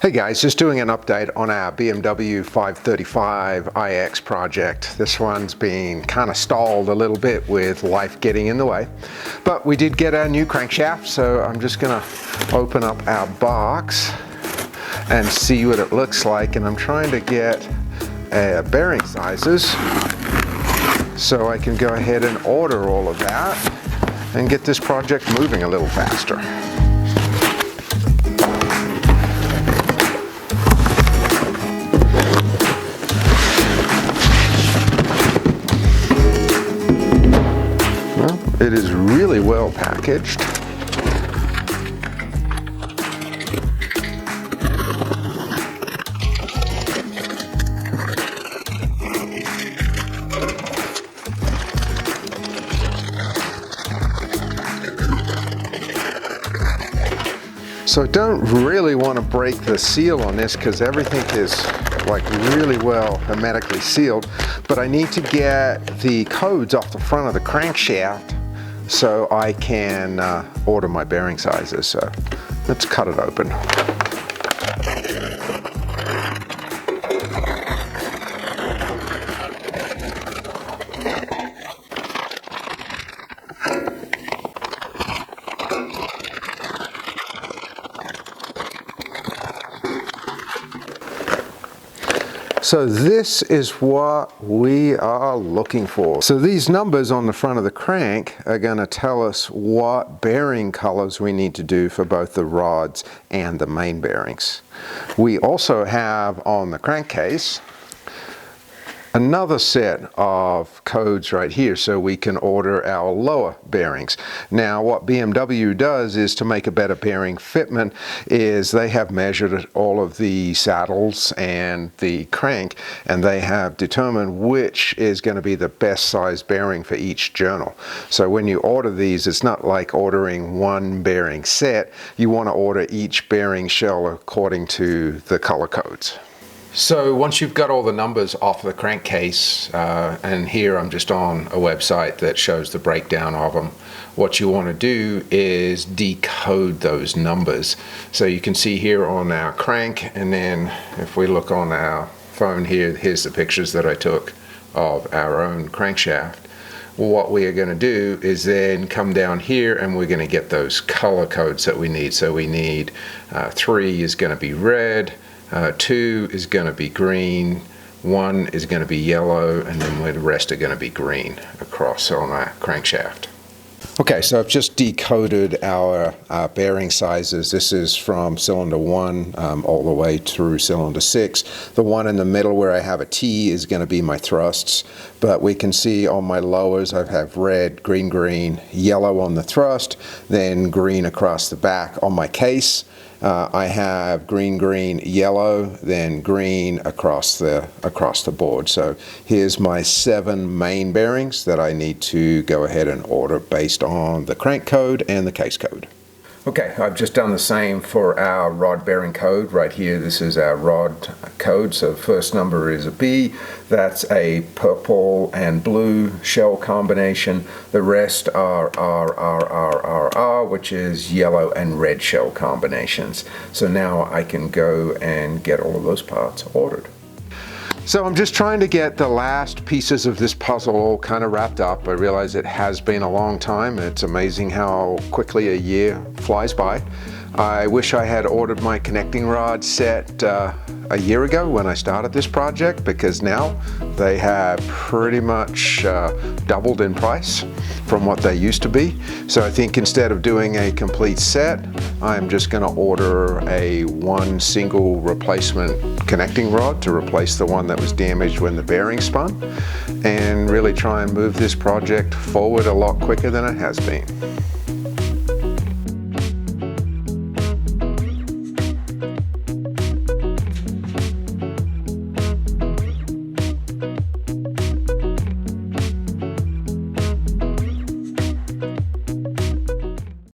Hey guys, just doing an update on our BMW 535 iX project. This one's been kind of stalled a little bit with life getting in the way, but we did get our new crankshaft, so I'm just gonna open up our box and see what it looks like, and I'm trying to get bearing sizes so I can go ahead and order all of that and get this project moving a little faster. It is really well packaged. So I don't really want to break the seal on this because everything is like really well hermetically sealed, but I need to get the codes off the front of the crankshaft so I can order my bearing sizes. So let's cut it open. So this is what we are looking for. So these numbers on the front of the crank are going to tell us what bearing colors we need to do for both the rods and the main bearings. We also have on the crankcase another set of codes right here so we can order our lower bearings. Now what BMW does is, to make a better bearing fitment, is they have measured all of the saddles and the crank, and they have determined which is going to be the best size bearing for each journal. So when you order these, it's not like ordering one bearing set. You want to order each bearing shell according to the color codes. So once you've got all the numbers off the crankcase, and here I'm just on a website that shows the breakdown of them, what you want to do is decode those numbers. So you can see here on our crank, and then if we look on our phone here, here's the pictures that I took of our own crankshaft. What we are going to do is then come down here and we're going to get those color codes that we need. So we need 3 is going to be red, 2 is going to be green, 1 is going to be yellow, and then the rest are going to be green across on our crankshaft. Okay, so I've just decoded our bearing sizes. This is from cylinder 1 all the way through cylinder 6. The one in the middle where I have a T is going to be my thrusts, but we can see on my lowers I have red, green, green, yellow on the thrust, then green across the back. On my case, I have green, green, yellow, then green across the board. So here's my 7 main bearings that I need to go ahead and order based on the crank code and the case code. Okay, I've just done the same for our rod bearing code. Right here, this is our rod code. So the first number is a B. That's a purple and blue shell combination. The rest are R, which is yellow and red shell combinations. So now I can go and get all of those parts ordered. So I'm just trying to get the last pieces of this puzzle all kind of wrapped up. I realize it has been a long time. It's amazing how quickly a year flies by. I wish I had ordered my connecting rod set a year ago when I started this project, because now they have pretty much doubled in price from what they used to be. So I think instead of doing a complete set, I'm just going to order one single replacement connecting rod to replace the one that was damaged when the bearing spun, and really try and move this project forward a lot quicker than it has been.